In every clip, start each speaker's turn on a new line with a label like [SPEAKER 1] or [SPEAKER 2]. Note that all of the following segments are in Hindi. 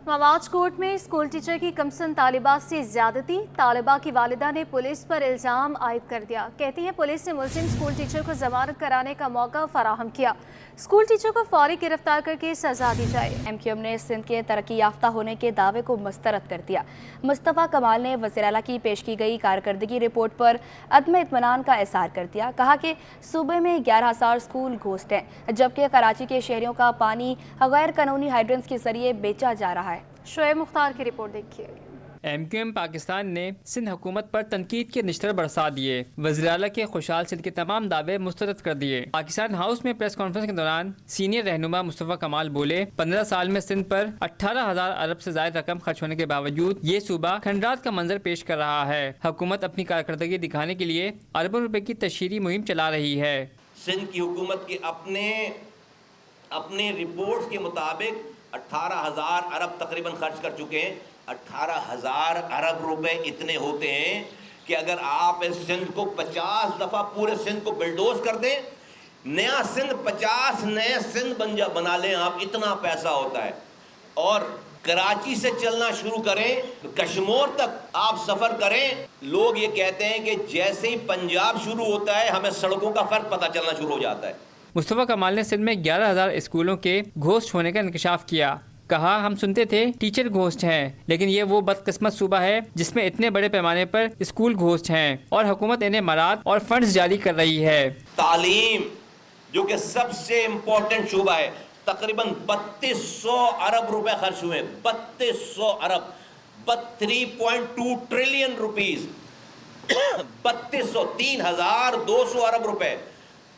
[SPEAKER 1] मवाज कोर्ट में स्कूल टीचर की कमसन तालिबा से ज्यादती, तालिबा की वालिदा ने पुलिस पर इल्जाम आयद कर दिया। कहती है पुलिस ने मुलजिम स्कूल टीचर को जमानत कराने का मौका फराहम किया। स्कूल टीचर को फौरी गिरफ्तार करके सजा दी जाए। MQM ने सिंध के तरक्की याफ्ता होने के दावे को मुस्तरद कर दिया। मुस्तफ़ा कमाल ने वज़ीर आला की पेश की गई कारकर्दगी रिपोर्ट पर अदम इत्मीनान का इज़हार कर दिया। कहा कि सूबे में 11,000 स्कूल घोस्ट हैं, जबकि कराची के शहरियों का पानी गैर कानूनी हाइड्रेंट्स के जरिए बेचा जा रहा है। शोएब मुख्तार की रिपोर्ट देखिए।
[SPEAKER 2] MQM पाकिस्तान ने सिंध हुकूमत पर तनकीद के निश्तर बरसा दिए। वज़ीर आला के खुशहाल सिंध के तमाम दावे मुस्तरद कर दिए। पाकिस्तान हाउस में प्रेस कॉन्फ्रेंस के दौरान सीनियर रहनुमा मुस्तफ़ा कमाल बोले, 15 साल में सिंध पर 18,000 अरब से ज़ायद रकम खर्च होने के बावजूद ये सूबा खंडरात का मंजर पेश कर रहा है। हुकूमत अपनी कारकर्दगी दिखाने के लिए अरबों रुपए की तशहीरी मुहिम चला रही है।
[SPEAKER 3] सिंध की हुकूमत के अपने रिपोर्ट्स के मुताबिक 18,000 अरब तकरीबन खर्च कर चुके हैं। 18,000 अरब रुपए इतने होते हैं कि अगर आप इस सिंध को 50 दफ़ा पूरे सिंध को बिल्डोज कर दें, नया सिंध 50 नए सिंध बना लें आप, इतना पैसा होता है। और कराची से चलना शुरू करें, कश्मीर तक आप सफ़र करें, लोग ये कहते हैं कि जैसे ही पंजाब शुरू होता है हमें सड़कों का फ़र्क पता चलना शुरू हो जाता है।
[SPEAKER 2] मुस्तफ़ा कमाल ने सिंध में 11,000 स्कूलों के घोस्ट होने का इंकशाफ किया। कहा, हम सुनते थे टीचर घोस्ट हैं, लेकिन ये वो बदकिस्मत सूबा है जिसमें इतने बड़े पैमाने पर स्कूल घोस्ट हैं और हुकूमत इन्हें मराद और फंड्स जारी कर रही है।
[SPEAKER 3] तालीम जो कि सबसे इम्पोर्टेंट शूबा है, तकरीबन 3200 अरब रुपए खर्च हुए। 3200 अरब, 3.2 ट्रिलियन रुपीस। 3,200 अरब रुपए,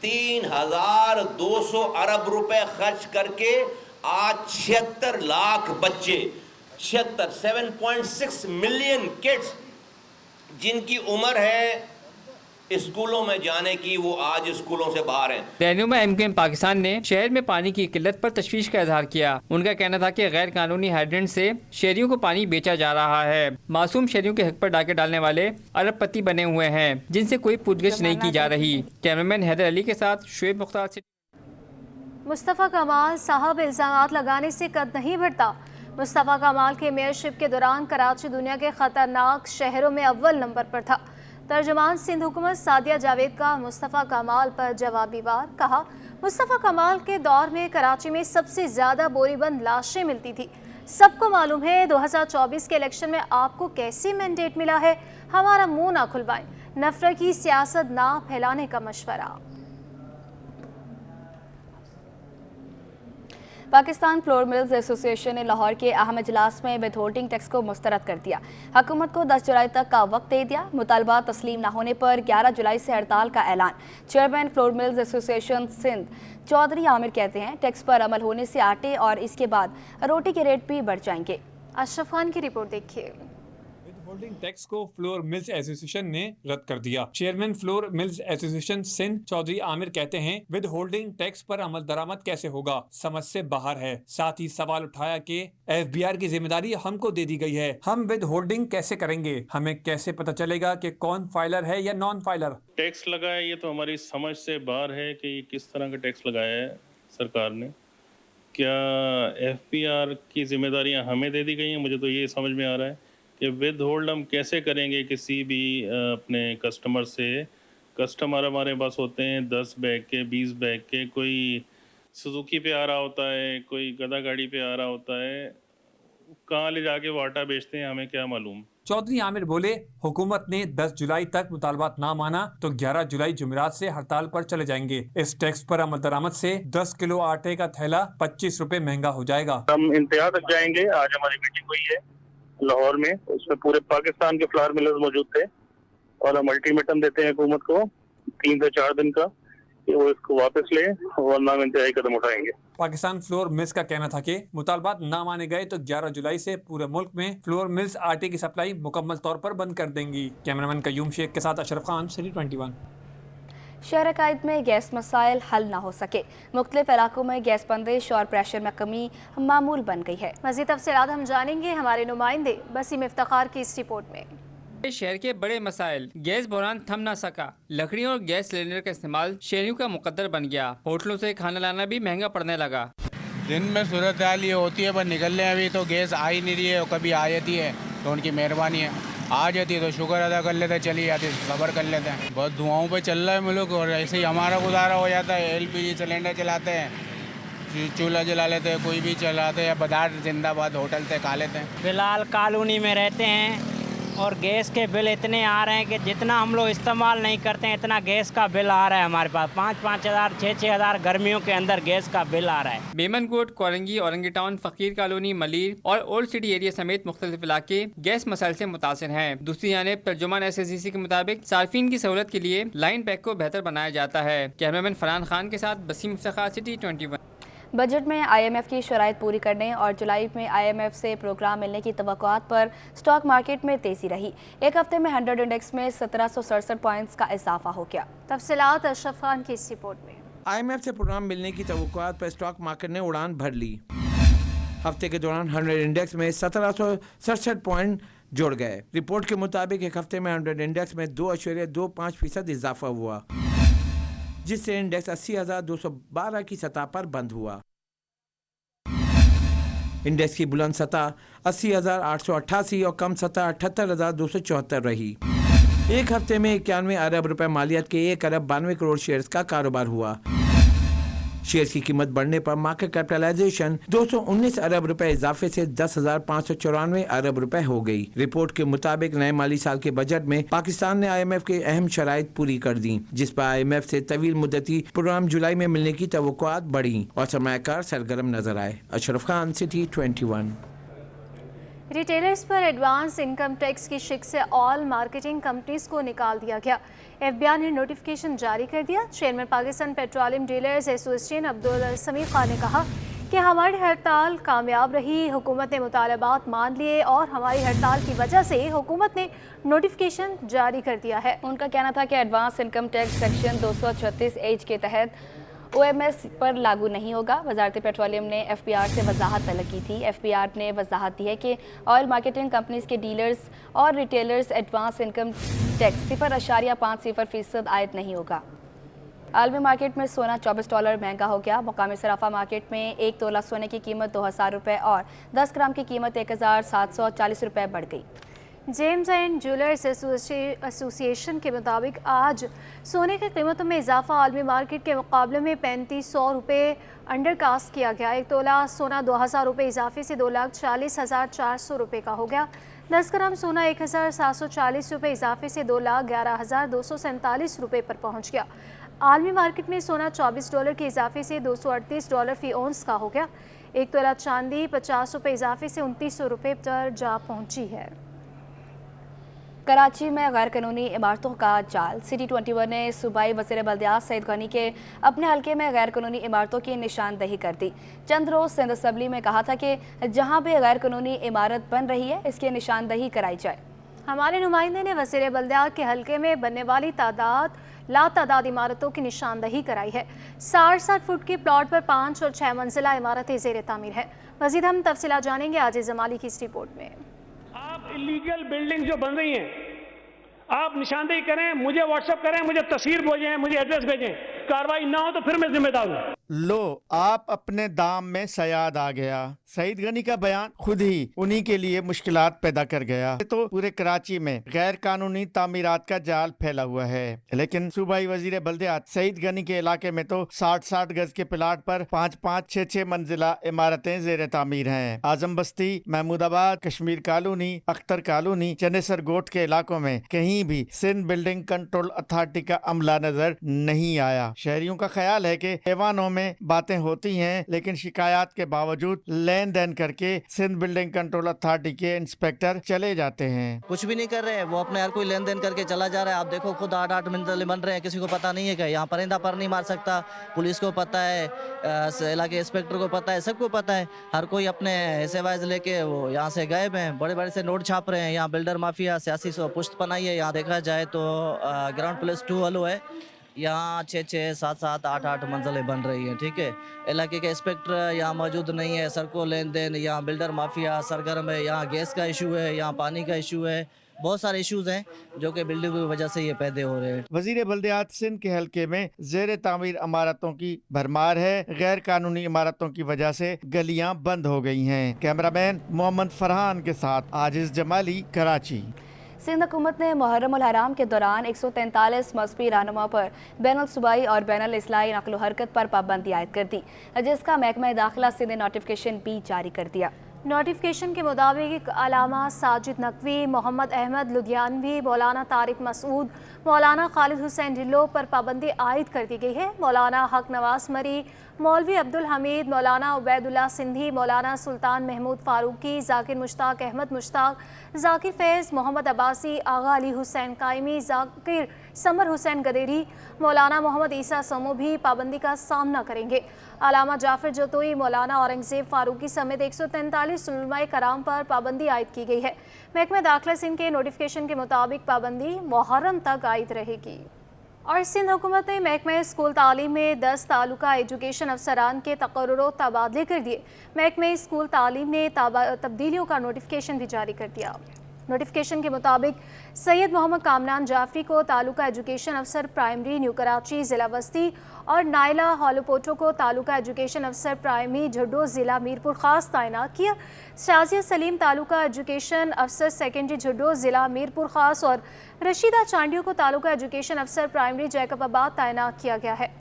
[SPEAKER 3] 3,200 अरब रुपए खर्च करके आज 76 लाख बच्चे, 7.6 मिलियन किड्स जिनकी उम्र है स्कूलों में जाने की, वो आज स्कूलों से बाहर हैं।
[SPEAKER 2] रहनुमा MQM पाकिस्तान ने शहर में पानी की किल्लत पर तशवीश का इजहार किया। उनका कहना था कि गैर कानूनी हाइड्रेंट से शहरियों को पानी बेचा जा रहा है। मासूम शहरियों के हक पर डाके डालने वाले अरबपति बने हुए हैं, जिनसे कोई पूछगिछ नहीं की जा रही। कैमरामैन हैदर अली के साथ शोएब मुख्तार से।
[SPEAKER 1] मुस्तफ़ा कमाल साहब इल्ज़ामात लगाने से कद नहीं बढ़ता। मुस्तफ़ा कमाल के मेयरशिप के दौरान कराची दुनिया के ख़तरनाक शहरों में अव्वल नंबर पर था। तर्जुमान सिंध हुकूमत सादिया जावेद का मुस्तफ़ा कमाल पर जवाबी वार। कहा, मुस्तफ़ा कमाल के दौर में कराची में सबसे ज़्यादा बोरीबंद लाशें मिलती थी। सबको मालूम है 2024 के इलेक्शन में आपको कैसे मैंडेट मिला है। हमारा मुंह ना खुलवाएं, नफरत की सियासत ना फैलाने का मशवरा। पाकिस्तान फ्लोर मिल्स एसोसिएशन ने लाहौर के अहम इजलास में विद होल्डिंग टैक्स को मुस्तरद कर दिया। हुकूमत को 10 जुलाई तक का वक्त दे दिया। मुतालबा तस्लीम न होने पर 11 जुलाई से हड़ताल का ऐलान। Chairman flour mills association Sindh Chaudhry Aamir कहते हैं टैक्स पर अमल होने से आटे और इसके बाद रोटी के रेट भी बढ़ जाएंगे। अशरफ खान की रिपोर्ट देखिए।
[SPEAKER 4] होल्डिंग टैक्स को फ्लोर मिल्स एसोसिएशन ने रद्द कर दिया। Chairman flour mills association Sindh Chaudhry Aamir कहते हैं विद होल्डिंग टैक्स पर अमल दरामद कैसे होगा, समझ से बाहर है। साथ ही सवाल उठाया कि FBR की जिम्मेदारी हमको दे दी गई है, हम विद होल्डिंग कैसे करेंगे, हमें कैसे पता चलेगा कि कौन फाइलर है या नॉन फाइलर।
[SPEAKER 5] टैक्स लगाया ये तो हमारी समझ से बाहर है कि किस तरह का टैक्स लगाया है सरकार ने। क्या FBR की जिम्मेदारियां हमें दे दी गई हैं? मुझे तो ये समझ में आ रहा है कि विद होल्ड हम कैसे करेंगे किसी भी अपने कस्टमर से। कस्टमर हमारे पास होते हैं 10 बैग के, 20 बैग के, कोई सुजुकी पे आ रहा होता है, कोई गदा गाड़ी पे आ रहा होता है, कहाँ ले जाके वो आटा बेचते हैं हमें क्या मालूम।
[SPEAKER 4] चौधरी आमिर बोले हुकूमत ने 10 जुलाई तक मुतालबात ना माना तो 11 जुलाई जुमेरात से हड़ताल पर चले जाएंगे। इस टैक्स पर अमल दरामद से 10 किलो आटे का थैला 25 रुपए महंगा हो जाएगा।
[SPEAKER 6] हम इंतहा तक जाएंगे। आज हमारी मीटिंग हुई है लाहौर में, उसमें पूरे पाकिस्तान के फ्लावर मिलर्स मौजूद थे और हम अल्टीमेटम देते हैं हुकूमत को 3 से 4 दिन का कि वो इसको वापस ले, वरना हम इंतहाई कदम उठाएंगे।
[SPEAKER 4] पाकिस्तान फ्लोर मिल्स का कहना था कि मुतालबात ना माने गए तो 11 जुलाई से पूरे मुल्क में फ्लोर मिल्स आटे की सप्लाई मुकम्मल तौर पर बंद कर देंगी। कैमरामैन कयूम शेख के साथ अशरफ खान, सिटी 21।
[SPEAKER 1] शहर कायद में गैस मसाइल हल ना हो सके। मुख्तलिफ इलाकों में गैस बंदिश और प्रेशर में कमी मामूल बन गई है। मज़ीद तफसीलात हम जानेंगे हमारे नुमाइंदे वसीम इफ्तिखार की इस रिपोर्ट में।
[SPEAKER 2] शहर के बड़े मसाइल, गैस बहरान थम ना सका। लकड़ियों और गैस सिलेंडर का इस्तेमाल शहरियों का मुकद्दर बन गया। होटलों से खाना लाना भी महंगा पड़ने लगा।
[SPEAKER 7] दिन में सूरत हाल ये होती है, पर निकलने अभी तो गैस आ ही नहीं रही है, और कभी आ जाती है तो उनकी मेहरबानी है, आ जाती है तो शुक्र अदा कर लेते हैं, चली जाती है सबर कर लेते हैं। बहुत धुआओं पे चल रहा है मुल्क, और ऐसे ही हमारा गुजारा हो जाता है। LPG सिलेंडर चलाते हैं, चूल्हा जला लेते हैं, कोई भी चलाते हैं, या पदार्थ जिंदाबाद होटल से खा लेते हैं।
[SPEAKER 8] फिलहाल कॉलोनी में रहते हैं और गैस के बिल इतने आ रहे हैं कि जितना हम लोग इस्तेमाल नहीं करते हैं इतना गैस का बिल आ रहा है हमारे पास। 5-5 हज़ार 6-6 हज़ार गर्मियों के अंदर गैस का बिल आ रहा है।
[SPEAKER 2] मेमनकोट, कोरंगी, औरंगी टाउन, फकीर कॉलोनी, मलिर और ओल्ड सिटी एरिया समेत मुख्तलिफ इलाके गैस मसाइल से मुतासिर हैं। दूसरी जानिब तर्जुमान SSCC के मुताबिक सार्फिन की सहूलत के लिए लाइन पैक को बेहतर बनाया जाता है। कैमरामैन फरहान खान के साथ बसीम इफ्तिखार, सिटी 21।
[SPEAKER 9] बजट में IMF की शराइत पूरी करने और जुलाई में IMF से प्रोग्राम मिलने की तवक्कुआत पर स्टॉक मार्केट में तेज़ी रही। एक हफ्ते में 100 इंडेक्स में 1767 पॉइंट्स का इजाफा हो गया।
[SPEAKER 1] तफसीलात अशरफ खान की इस रिपोर्ट में।
[SPEAKER 10] IMF से प्रोग्राम मिलने की तवक्कुआत पर स्टॉक मार्केट ने उड़ान भर ली। हफ्ते के दौरान 100 इंडेक्स में 1767 पॉइंट जुड़ गए। रिपोर्ट के मुताबिक एक हफ्ते में 100 इंडेक्स में 2.25% इजाफा हुआ, जिससे इंडेक्स 80,212 की सतह पर बंद हुआ। इंडेक्स की बुलंद सतह 80,888 और कम सतह 78,274 रही। एक हफ्ते में 91 अरब रुपए मालियत के 1 अरब 92 करोड़ शेयर्स का कारोबार हुआ। शेयर्स की कीमत बढ़ने पर मार्केट कैपिटलाइजेशन 219 अरब रुपए इजाफे से 10,594 अरब रुपए हो गई। रिपोर्ट के मुताबिक नए माली साल के बजट में पाकिस्तान ने IMF के अहम शराइत पूरी कर दी, जिस पर IMF से तवील मुद्दती प्रोग्राम जुलाई में मिलने की तवक्कुआत बढ़ी और सरमायाकार सरगर्म नजर आए। अशरफ खान, सिटी 21।
[SPEAKER 1] रिटेलर्स पर एडवांस इनकम टैक्स की शिक से ऑल मार्केटिंग कंपनीज को निकाल दिया गया। FBI ने नोटिफिकेशन जारी कर दिया। Chairman Pakistan petroleum dealers association Abdul Sameer Khan ने कहा कि हमारी हड़ताल कामयाब रही, हुकूमत ने मुतालबात मान लिए और हमारी हड़ताल की वजह से हुकूमत ने नोटिफिकेशन जारी कर दिया है।
[SPEAKER 9] उनका कहना था कि advance income tax section 236H के तहत OMS पर लागू नहीं होगा। वजारत पेट्रोलियम ने FPR से वजाहत तलब की थी। FPR ने वजाहत दी है कि ऑयल मार्केटिंग कंपनीज के डीलर्स और रिटेलर्स एडवांस इनकम टैक्स 0.50% आयद नहीं होगा। आलमी मार्केट में सोना $24 महंगा हो गया। मुकामी सराफा मार्केट में 1 तोला सोने की कीमत 2,000 रुपये और 10 ग्राम की कीमत 1,740 रुपये बढ़ गई।
[SPEAKER 1] जेम्स एंड ज्वेलर्स एसोसिएशन के मुताबिक आज सोने की कीमतों में इजाफा आलमी मार्केट के मुकाबले में 3500 रुपये अंडरकास्ट किया गया। 1 तोला सोना 2,000 रुपये इजाफे से 2,40,400 रुपये का हो गया। 10 ग्राम सोना 1,740 रुपये इजाफे से 2,11,247 रुपये पर पहुँच गया। आलमी मार्केट में सोना $24 के इजाफे से $238 फी औंस का हो गया। 1 तोला चांदी 50 रुपये इजाफे से 2900 रुपये पर जा पहुँची है।
[SPEAKER 9] कराची में गैर कानूनी इमारतों का जाल। सिटी 21 ने सूबाई वज़ीर बल्दियात सईद गनी के अपने हल्के में गैर कानूनी इमारतों की निशानदही कर दी। चंद रोज़ सिंध असम्बली में कहा था कि जहां भी गैर कानूनी इमारत बन रही है इसकी निशानदही कराई जाए।
[SPEAKER 1] हमारे नुमाइंदे ने वज़ीर बल्दियात के हल्के में बनने वाली लातादाद इमारतों की निशानदही कराई है। 60-60 फुट के प्लॉट पर 5 और 6 मंजिला इमारतें ज़ेर तामीर है। मज़ीद हम तफसीलात जानेंगे आज जमाली की इस रिपोर्ट में।
[SPEAKER 11] आप इलीगल बिल्डिंग जो बन रही हैं आप निशानदेही करें, मुझे व्हाट्सएप करें, मुझे तस्वीर भेजें, मुझे एड्रेस भेजें। कार्रवाई ना हो तो फिर मैं जिम्मेदार हूँ।
[SPEAKER 12] लो आप अपने दाम में सयाद आ गया। सईद गनी का बयान खुद ही उन्हीं के लिए मुश्किलात पैदा कर गया। तो पूरे कराची में गैर कानूनी तामीरात का जाल फैला हुआ है, लेकिन सूबाई वजीर बल्दियात सईद गनी के इलाके में तो 60-60 गज के प्लाट पर 5-5, 6-6 मंजिला इमारतें जेर तामीर हैं। आजम बस्ती, महमूदाबाद, कश्मीर कॉलोनी, अख्तर कॉलोनी, चनेसर गोट के इलाकों में कहीं भी सिंध बिल्डिंग कंट्रोल अथॉरिटी का अमला नजर नहीं आया। शहरियों का ख्याल है कि ऐवानों में बातें होती हैं, लेकिन शिकायत के बावजूद लेन देन करके सिंध बिल्डिंग कंट्रोल अथॉरिटी के इंस्पेक्टर चले जाते हैं।
[SPEAKER 13] कुछ भी नहीं कर रहे हैं, वो अपने हर कोई लेन देन करके चला जा रहा है। आप देखो खुद 8-8 मंजिले बन रहे हैं, किसी को पता नहीं है कि यहाँ परिंदा पर नहीं मार सकता। पुलिस को पता है, इलाके इंस्पेक्टर को पता है, सबको पता है। हर कोई अपने हिस्से वाइज लेके वो यहाँ से गायब हैं। बड़े बड़े से नोट छाप रहे हैं। यहाँ बिल्डर माफिया सियासी पुश्त पनाई है। यहाँ देखा जाए तो ग्राउंड प्लस 2 हलो है। यहाँ 6-6, 7-7, 8-8 मंजिलें बन रही हैं। ठीक है, इलाके के इंस्पेक्टर यहाँ मौजूद नहीं है। सड़कों लेन देन, यहाँ बिल्डर माफिया सरगर्म है। यहाँ गैस का इशू है, यहाँ पानी का इशू है। बहुत सारे इश्यूज हैं जो कि बिल्डिंग की वजह से ये पैदा हो रहे हैं।
[SPEAKER 12] वजीर बल्दियात सिंध के हल्के में जेर तामीर इमारतों की भरमार है। गैर कानूनी इमारतों की वजह से गलियां बंद हो गई हैं। कैमरामैन मोहम्मद फरहान के साथ आजिज जमाली, कराची।
[SPEAKER 9] सिंध हुकूमत ने मुहर्रम उल हराम के दौरान 143 मजहबी रहनुमा पर बैनुल सूबाई और बैनुल इस्लाही नक़्ल हरकत पर पाबंदी आयद कर दी, जिसका महकमा दाखिला सिंध ने नोटिफिकेशन भी जारी कर दिया।
[SPEAKER 1] नोटिफिकेशन के मुताबिक अलामा साजिद नकवी, मोहम्मद अहमद लुधियानवी, मौलाना तारिक मसूद, मौलाना खालिद हुसैन ढिल्लो पर पाबंदी आयद कर दी गई है। मौलाना हक नवाज मरी, मौलवी अब्दुल हमीद, मौलाना उबैदुल्ला सिंधी, मौलाना सुल्तान महमूद फारूकी, जाकिर मुश्ताक अहमद मुश्ताक, जाकिर फैज़, मोहम्मद अब्बासी, आगा अली हुसैन कायमी, जाकिर समर हुसैन गदेरी, मौलाना मोहम्मद ईसा समो भी पाबंदी का सामना करेंगे। अलामा जाफर जतोई, मौलाना औरंगजेब फारूकी समेत 143 उलमाए कराम पर पाबंदी आयद की गई है। महकमा दाखिला सिंध के नोटिफिकेशन के मुताबिक पाबंदी मुहर्रम तक आयद रहेगी। और सिंध हुकूमत ने महकमा स्कूल तालीम में 10 तालुका एजुकेशन अफसरान के तकर्रुर तबादले कर दिए। महकमा स्कूल तालीम ने तब्दीलियों का नोटिफिकेशन भी जारी कर दिया। नोटिफिकेशन के मुताबिक सैयद मोहम्मद कामरान जाफरी को तालुका एजुकेशन अफसर प्राइमरी न्यू कराची ज़िला बस्ती और नाइला हॉलोपोटो को तालुका एजुकेशन अफसर प्राइमरी झड्डो ज़िला मीरपुर खास तैनात किया। शाजिया सलीम तालुका एजुकेशन अफसर सेकेंडरी झड्डो ज़िला मीरपुर खास और रशीदा चांडियों को तालुका एजुकेशन अफसर प्राइमरी जैकबाबाद तैनात किया गया है।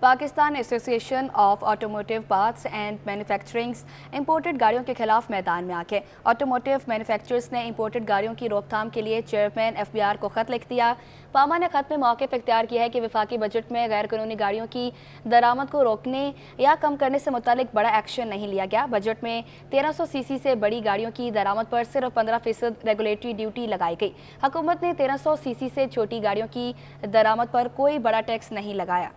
[SPEAKER 9] Pakistan association of automotive parts and manufacturings imported गाड़ियों के खिलाफ मैदान में आके ऑटोमोटिव मैन्युफैक्चरर्स ने इंपोर्टेड गाड़ियों की रोकथाम के लिए चेयरमैन FBR को खत लिख दिया। पामा ने खत में मौक़िफ़ इख्तियार किया है कि वफाकी बजट में गैर कानूनी गाड़ियों की दरामद को रोकने या कम करने से मुतालिक बड़ा एक्शन नहीं लिया गया। बजट में 1300 सीसी से बड़ी गाड़ियों की दरामद पर सिर्फ 15% रेगुलेटरी ड्यूटी लगाई गई। हुकूमत ने 1300 सीसी से छोटी गाड़ियों की दरामद पर कोई बड़ा टैक्स नहीं लगाया।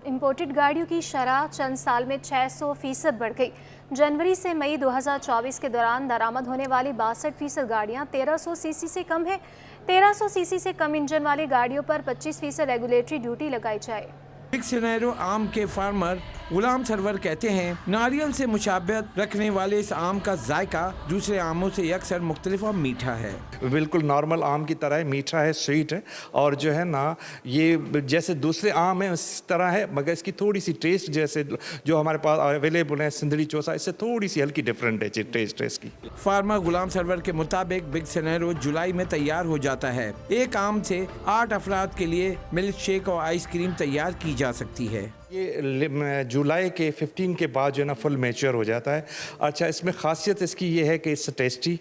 [SPEAKER 1] इंपोर्टेड गाड़ियों की शरह चंद साल में 600% बढ़ गई। जनवरी से मई 2024 के दौरान दरामद होने वाली 62% गाड़ियाँ 1300 सीसी से कम है। 1300 सीसी से कम इंजन वाली गाड़ियों पर 25% रेगुलेटरी ड्यूटी लगाई जाए।
[SPEAKER 10] बिग सिनेरो आम के फार्मर गुलाम सरवर कहते हैं, नारियल से मुशाबहत रखने वाले इस आम का जायका दूसरे आमों से यकसर मुख्तलिफ और मीठा है।
[SPEAKER 14] बिल्कुल नॉर्मल आम की तरह है, मीठा है, स्वीट है और जो है ना ये जैसे दूसरे आम है उस तरह है, मगर इसकी थोड़ी सी टेस्ट जैसे जो हमारे पास अवेलेबल है सिंदड़ी चौसा, इससे थोड़ी सी हल्की डिफरेंट है टेस्ट इसकी।
[SPEAKER 10] फार्मर गुलाम सरवर के मुताबिक बिग सिनेरो जुलाई में तैयार हो जाता है। एक आम से 8 अफराद के लिए मिल्क शेक और आइसक्रीम तैयार की जा सकती है।
[SPEAKER 14] ये जुलाई के 15 के बाद जो है ना फुल मैच्योर हो जाता है। अच्छा, इसमें खासियत इसकी ये है कि इससे टेस्टी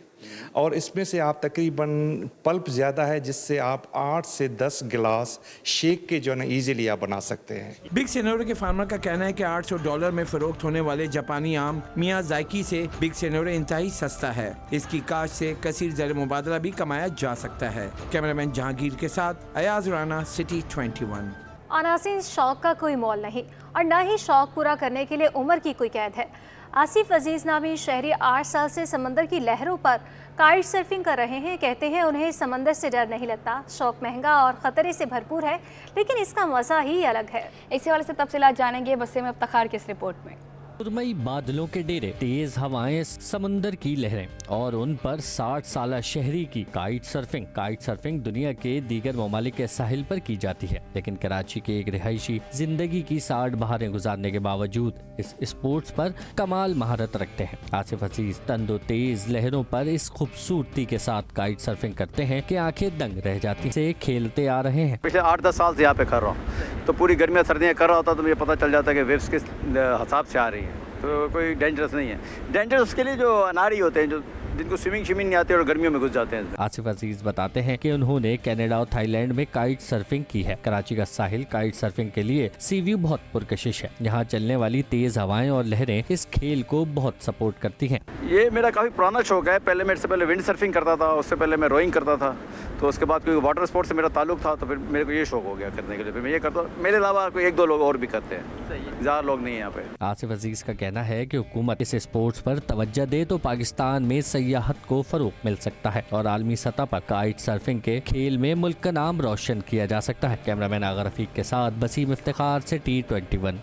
[SPEAKER 14] और इसमें से आप तकरीबन पल्प ज़्यादा है जिससे आप 8 से 10 गिलास शेक के जो है ना ईजिली आप बना सकते हैं।
[SPEAKER 10] बिग सिनेरो के फार्मर का कहना है कि $800 में फरोख्त होने वाले जापानी आम मियाँ जायकी से बिग सिनेरो इंतहाई सस्ता है। इसकी काश्त से कसीर ज़र मुबादला भी कमाया जा सकता है। कैमरामैन जहांगीर के साथ अयाज राना, सिटी 21।
[SPEAKER 1] अनासिन शौक का कोई मोल नहीं और न ही शौक पूरा करने के लिए उम्र की कोई कैद है। आसिफ अजीज नामी शहरी 8 साल से समंदर की लहरों पर काइट सर्फिंग कर रहे हैं। कहते हैं उन्हें समंदर से डर नहीं लगता। शौक महंगा और ख़तरे से भरपूर है, लेकिन इसका मज़ा ही अलग है।
[SPEAKER 9] इसी वाले से तफसीलात जानेंगे वसीम इफ्तिखार की इस रिपोर्ट में।
[SPEAKER 15] सुरमई बादलों के डेरे, तेज हवाएं, समंदर की लहरें और उन पर 60 साल शहरी की काइट सर्फिंग। काइट सर्फिंग दुनिया के दीगर ममालिक के साहिल पर की जाती है, लेकिन कराची के एक रिहायशी जिंदगी की 60 बहारें गुजारने के बावजूद इस स्पोर्ट्स पर कमाल महारत रखते हैं। आसिफ अजीज तंदो तेज लहरों पर इस खूबसूरती के साथ काइट सर्फिंग करते हैं कि आंखें दंग रह जाती से खेलते आ रहे हैं।
[SPEAKER 16] पिछले 8-10 साल से यहाँ पे कर रहा हूँ, तो पूरी गर्मियाँ सर्दियाँ कर रहा होता तो मुझे पता चल जाता है कि वेव्स किस हिसाब से आ रही है, तो कोई डेंजरस नहीं है। डेंजरस उसके लिए जो अनारी होते हैं, जो जिनको स्विमिंग नहीं आती और गर्मियों में घुस जाते हैं।
[SPEAKER 15] आसिफ अजीज बताते हैं कि उन्होंने कनाडा और थाईलैंड में काइट सर्फिंग की है। कराची का साहिल काइट सर्फिंग के लिए सी व्यू बहुत पुरकशिश है। यहाँ चलने वाली तेज हवाएं और लहरें इस खेल को बहुत सपोर्ट करती हैं।
[SPEAKER 16] ये मेरा काफ़ी पुराना शौक है। पहले मेरे से पहले विंड सर्फिंग करता था, उससे पहले मैं रोइंग करता था, तो उसके बाद कोई वाटर स्पोर्ट्स से मेरा ताल्लुक था, तो फिर मेरे को ये शौक हो गया करने के लिए। फिर मैं ये करता हूँ। मेरे अलावा कोई 1-2 लोग और भी करते हैं, ज़्यादा लोग नहीं है यहाँ पे।
[SPEAKER 15] आसिफ अजीज का कहना है कि हुकूमत इस स्पोर्ट्स पर तवज्जो दे तो पाकिस्तान में सयाहत को फरोग मिल सकता है और आलमी सतह पर काइट सर्फिंग के खेल में मुल्क का नाम रोशन किया जा सकता है। कैमरामैन आगा रफीक के साथ वसीम इफ्तिखार, सिटी 21।